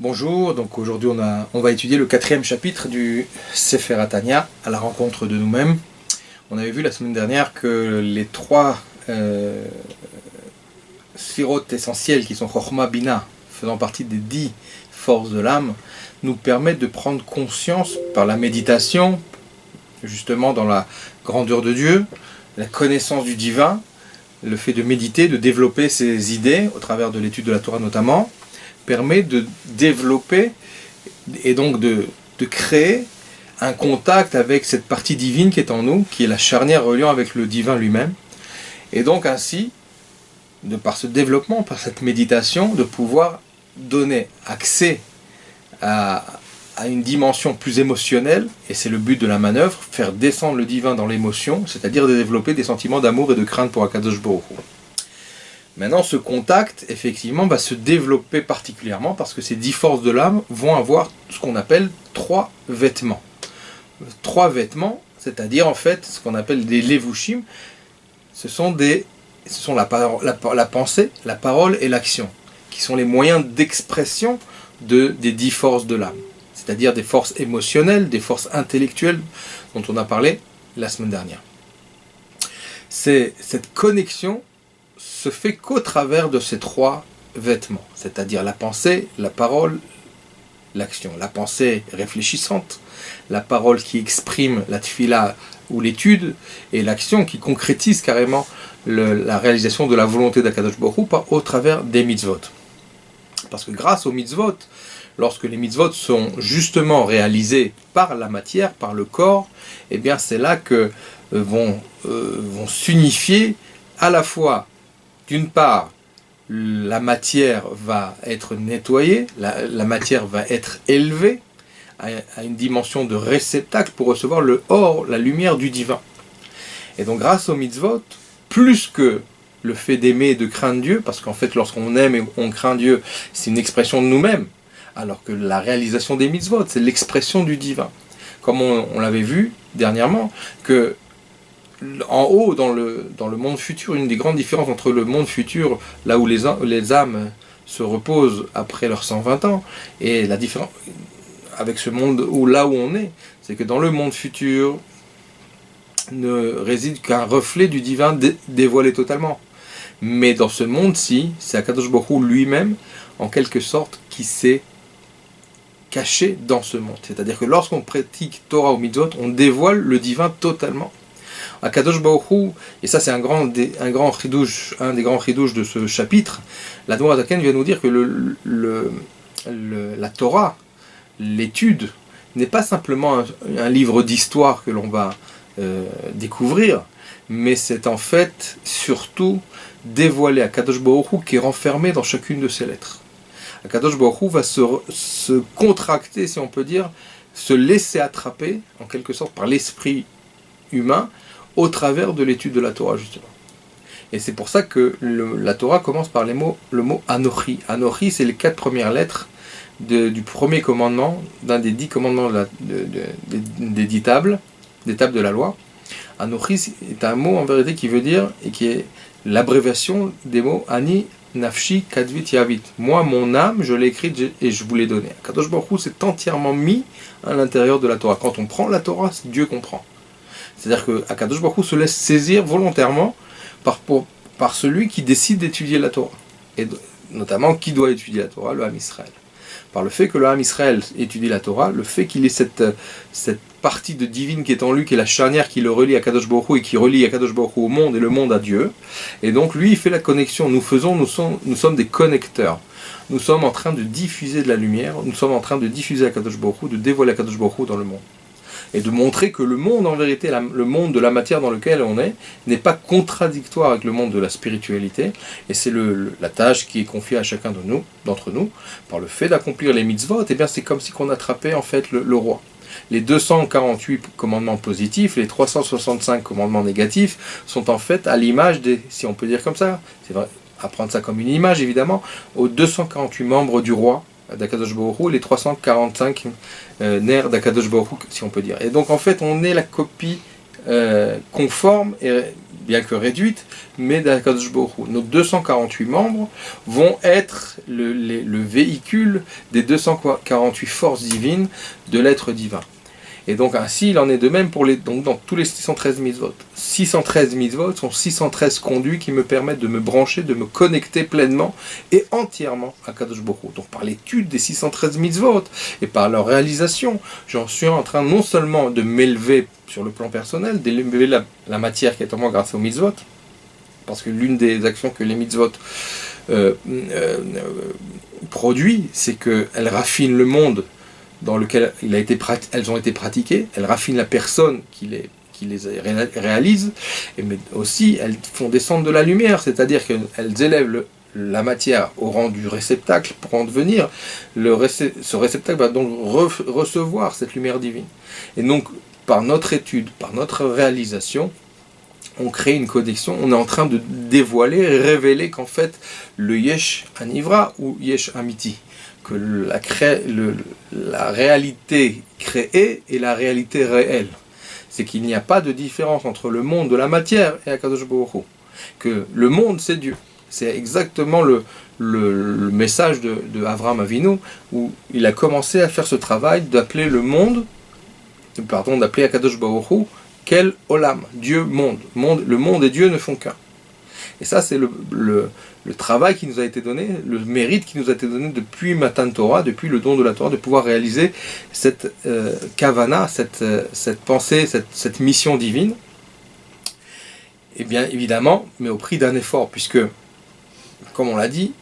Bonjour, donc aujourd'hui on va étudier le 4e chapitre du Sefer HaTanya, à la rencontre de nous-mêmes. On avait vu la semaine dernière que les trois sphirotes essentielles qui sont Chokhmah Bina, faisant partie des 10 forces de l'âme, nous permettent de prendre conscience par la méditation, justement dans la grandeur de Dieu, la connaissance du divin, le fait de méditer, de développer ses idées au travers de l'étude de la Torah notamment, permet de développer et donc de créer un contact avec cette partie divine qui est en nous, qui est la charnière reliant avec le divin lui-même. Et donc ainsi, par ce développement, par cette méditation, de pouvoir donner accès à une dimension plus émotionnelle, et c'est le but de la manœuvre, faire descendre le divin dans l'émotion, c'est-à-dire de développer des sentiments d'amour et de crainte pour Akadosh Baruch Hu. Maintenant, ce contact, effectivement, va se développer particulièrement parce que ces 10 forces de l'âme vont avoir ce qu'on appelle 3 vêtements. 3 vêtements, c'est-à-dire en fait ce qu'on appelle des levushim, ce sont la pensée, la parole et l'action, qui sont les moyens d'expression des 10 forces de l'âme. C'est-à-dire des forces émotionnelles, des forces intellectuelles dont on a parlé la semaine dernière. Cette connexion se fait qu'au travers de ces 3 vêtements, c'est-à-dire la pensée, la parole, l'action. La pensée réfléchissante, la parole qui exprime la tfila ou l'étude, et l'action qui concrétise carrément la réalisation de la volonté d'Akadosh Baruch Hu au travers des mitzvot. Parce que grâce aux mitzvot, lorsque les mitzvot sont justement réalisés par la matière, par le corps, eh bien c'est là que vont s'unifier à la fois, d'une part, la matière va être nettoyée, la matière va être élevée à une dimension de réceptacle pour recevoir le or, la lumière du divin. Et donc grâce aux mitzvot, plus que le fait d'aimer et de craindre Dieu, parce qu'en fait lorsqu'on aime et on craint Dieu, c'est une expression de nous-mêmes, alors que la réalisation des mitzvot, c'est l'expression du divin. Comme on l'avait vu dernièrement, que en haut, dans le monde futur, une des grandes différences entre le monde futur, là où les âmes se reposent après leurs 120 ans, et la différence avec ce monde là où on est, c'est que dans le monde futur ne réside qu'un reflet du divin dévoilé totalement. Mais dans ce monde-ci, c'est Akadosh Baruch Hu lui-même, en quelque sorte, qui s'est caché dans ce monde. C'est-à-dire que lorsqu'on pratique Torah ou Mitzvot, on dévoile le divin totalement. Akadosh Baruch Hu, et ça c'est un des grands chidouches de ce chapitre, l'Admor HaZaken vient nous dire que la Torah, l'étude, n'est pas simplement un livre d'histoire que l'on va découvrir, mais c'est en fait surtout dévoiler Akadosh Baruch Hu qui est renfermé dans chacune de ses lettres. Akadosh Baruch Hu va se contracter, si on peut dire, se laisser attraper, en quelque sorte, par l'esprit humain, au travers de l'étude de la Torah, justement. Et c'est pour ça que la Torah commence par le mot Anochi. Anochi, c'est les 4 premières lettres du premier commandement, d'un des 10 commandements des 10 tables, des tables de la loi. Anochi est un mot en vérité qui veut dire, et qui est l'abréviation des mots Ani, Nafshi, Kadvit, Yavit. Moi, mon âme, je l'ai écrite et je vous l'ai donnée. Kadosh Baruch Hu s'est entièrement mis à l'intérieur de la Torah. Quand on prend la Torah, c'est Dieu qu'on prend. C'est-à-dire que Akadosh Baruch Hu se laisse saisir volontairement par celui qui décide d'étudier la Torah. Et notamment, qui doit étudier la Torah? Le Ham Israël. Par le fait que le Ham Israël étudie la Torah, le fait qu'il ait cette partie de divine qui est en lui, qui est la charnière qui le relie à Akadosh Baruch Hu et qui relie Akadosh Baruch Hu au monde et le monde à Dieu. Et donc lui, il fait la connexion. Nous sommes des connecteurs. Nous sommes en train de diffuser de la lumière. Nous sommes en train de diffuser Akadosh Baruch Hu, de dévoiler Akadosh Baruch Hu dans le monde. Et de montrer que le monde, en vérité, le monde de la matière dans lequel on est, n'est pas contradictoire avec le monde de la spiritualité. Et c'est la tâche qui est confiée à chacun d'entre nous, par le fait d'accomplir les mitzvot. Et bien c'est comme si on attrapait en fait le roi. Les 248 commandements positifs, les 365 commandements négatifs, sont en fait à l'image des, si on peut dire comme ça, c'est vrai, à prendre ça comme une image évidemment, aux 248 membres du roi d'Akadosh Baruch Hu, les 345 nerfs d'Akadosh Baruch Hu, si on peut dire. Et donc en fait, on est la copie conforme bien que réduite, mais d'Akadosh Baruch Hu. Nos 248 membres vont être le véhicule des 248 forces divines de l'être divin. Et donc ainsi, il en est de même pour dans tous les 613 mitzvot. 613 mitzvot sont 613 conduits qui me permettent de me brancher, de me connecter pleinement et entièrement à Kadosh Baruch Hu. Donc par l'étude des 613 mitzvot et par leur réalisation, j'en suis en train non seulement de m'élever sur le plan personnel, d'élever la matière qui est en moi grâce aux mitzvot, parce que l'une des actions que les mitzvot produisent, c'est qu'elles raffinent le monde dans lequel elles ont été pratiquées, elles raffinent la personne qui les réalise, mais aussi elles font descendre de la lumière, c'est-à-dire qu'elles élèvent la matière au rang du réceptacle pour en devenir, ce réceptacle va donc recevoir cette lumière divine. Et donc, par notre étude, par notre réalisation, on crée une connexion, on est en train de dévoiler et révéler qu'en fait, le Yesh Anivra ou Yesh Amiti, que la réalité créée et la réalité réelle. C'est qu'il n'y a pas de différence entre le monde de la matière et Akadosh Baruch Hu. Que le monde, c'est Dieu. C'est exactement le message de Avraham Avinu, où il a commencé à faire ce travail d'appeler d'appeler Akadosh Baruch Hu, quel Olam, Dieu monde. Le monde et Dieu ne font qu'un. Et ça, c'est le travail qui nous a été donné, le mérite qui nous a été donné depuis Matan Torah, depuis le don de la Torah, de pouvoir réaliser cette kavana, cette pensée, cette mission divine. Et bien évidemment, mais au prix d'un effort, puisque, comme on l'a dit,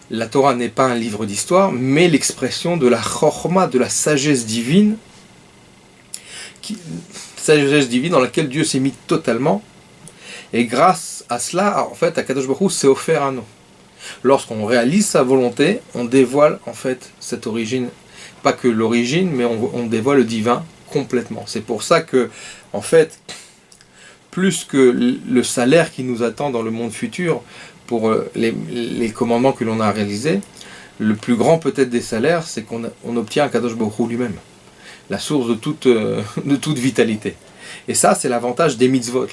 la Torah n'est pas un livre d'histoire, mais l'expression de la chorma, de la sagesse divine, sagesse divine dans laquelle Dieu s'est mis totalement. Et grâce à cela, en fait, Akadosh Baruch Hu s'est offert à nous. Lorsqu'on réalise sa volonté, on dévoile en fait cette origine, pas que l'origine, mais on dévoile le divin complètement. C'est pour ça que, en fait, plus que le salaire qui nous attend dans le monde futur pour les commandements que l'on a réalisés, le plus grand peut-être des salaires, c'est qu'on obtient Akadosh Baruch Hu lui-même, la source de toute vitalité. Et ça, c'est l'avantage des mitzvot.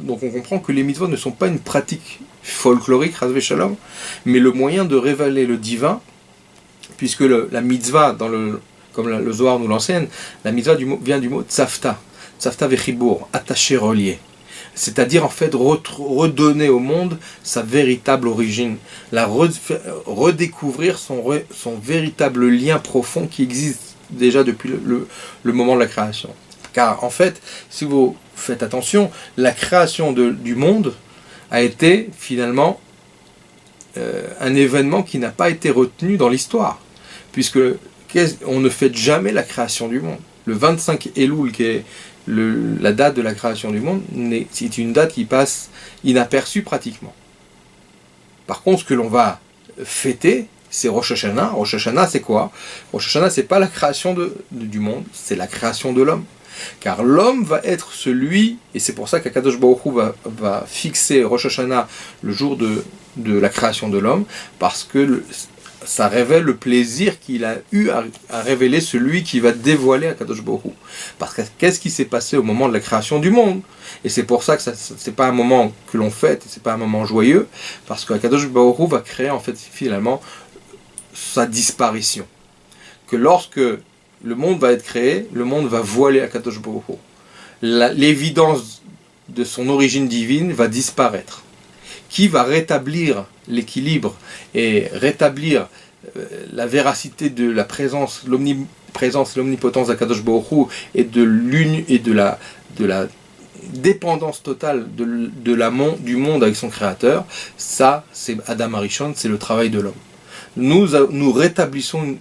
Donc on comprend que les mitzvot ne sont pas une pratique folklorique, Chas Shalom, mais le moyen de révéler le divin, puisque la mitzvah, comme le Zohar nous l'enseigne, la mitzvah vient du mot tzavta, tzavta vechibour, attaché, relié. C'est-à-dire en fait redonner au monde sa véritable origine, redécouvrir son véritable lien profond qui existe déjà depuis le moment de la création. Car en fait, si vous faites attention, la création du monde a été finalement un événement qui n'a pas été retenu dans l'histoire, puisque on ne fête jamais la création du monde. Le 25 Elul, qui est la date de la création du monde, c'est une date qui passe inaperçue pratiquement. Par contre, ce que l'on va fêter, c'est Rosh Hashanah. Rosh Hashanah, c'est quoi? Rosh Hashanah, c'est pas la création du monde, c'est la création de l'homme. Car l'homme va être celui, et c'est pour ça qu'Akadosh Baruch Hu va fixer Rosh Hashanah le jour de la création de l'homme, parce que ça révèle le plaisir qu'il a eu à révéler celui qui va dévoiler Akadosh Baruch Hu. Parce que qu'est-ce qui s'est passé au moment de la création du monde? Et c'est pour ça que c'est pas un moment que l'on fête, c'est pas un moment joyeux, parce qu'Akadosh Baruch Hu va créer en fait finalement sa disparition. Que lorsque le monde va être créé, le monde va voiler Akadosh Baruch Hu. L'évidence de son origine divine va disparaître. Qui va rétablir l'équilibre et rétablir la véracité de la présence, l'omniprésence, l'omnipotence d'Akadosh Baruch Hu et de la dépendance totale du monde avec son créateur, ça c'est Adam Arishon, c'est le travail de l'homme. Nous rétablissons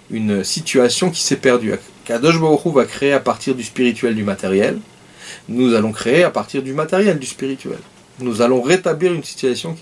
une situation qui s'est perdue. Kadosh Baruch Hu va créer à partir du spirituel du matériel. Nous allons créer à partir du matériel du spirituel. Nous allons rétablir une situation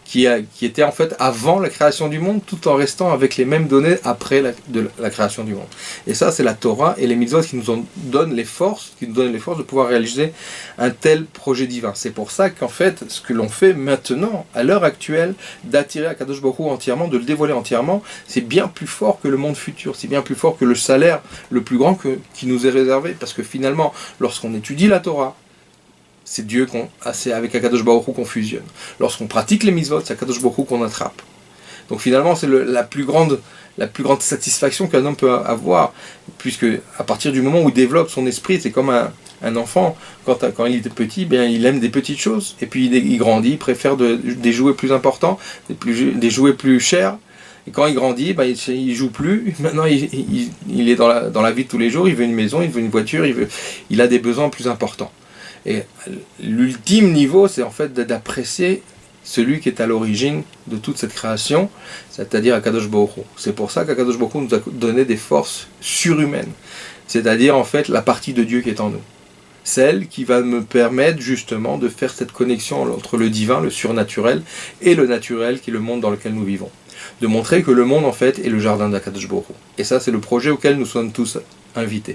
qui était en fait avant la création du monde, tout en restant avec les mêmes données après la création du monde. Et ça, c'est la Torah et les mitzvot qui nous donnent les forces, de pouvoir réaliser un tel projet divin. C'est pour ça qu'en fait, ce que l'on fait maintenant, à l'heure actuelle, d'attirer Akadosh Baruch Hu entièrement, de le dévoiler entièrement, c'est bien plus fort que le monde futur, c'est bien plus fort que le salaire le plus grand qui nous est réservé. Parce que finalement, lorsqu'on étudie la Torah, c'est Dieu c'est avec Akadosh Baruch Hu qu'on fusionne. Lorsqu'on pratique les mitzvot, c'est Akadosh Baruch Hu qu'on attrape. Donc finalement, c'est la plus grande satisfaction qu'un homme peut avoir, puisque à partir du moment où il développe son esprit, c'est comme un enfant, quand il était petit, bien, il aime des petites choses, et puis il grandit, il préfère des jouets plus importants, des jouets plus chers, et quand il grandit, ben, il joue plus, maintenant il est dans la vie de tous les jours, il veut une maison, il veut une voiture, il a des besoins plus importants. Et l'ultime niveau, c'est en fait d'apprécier celui qui est à l'origine de toute cette création, c'est-à-dire Akadosh Baruch Hu. C'est pour ça qu'Akadosh Baruch Hu nous a donné des forces surhumaines, c'est-à-dire en fait la partie de Dieu qui est en nous. Celle qui va me permettre justement de faire cette connexion entre le divin, le surnaturel, et le naturel qui est le monde dans lequel nous vivons. De montrer que le monde en fait est le jardin d'Akadosh Baruch Hu. Et ça c'est le projet auquel nous sommes tous invités.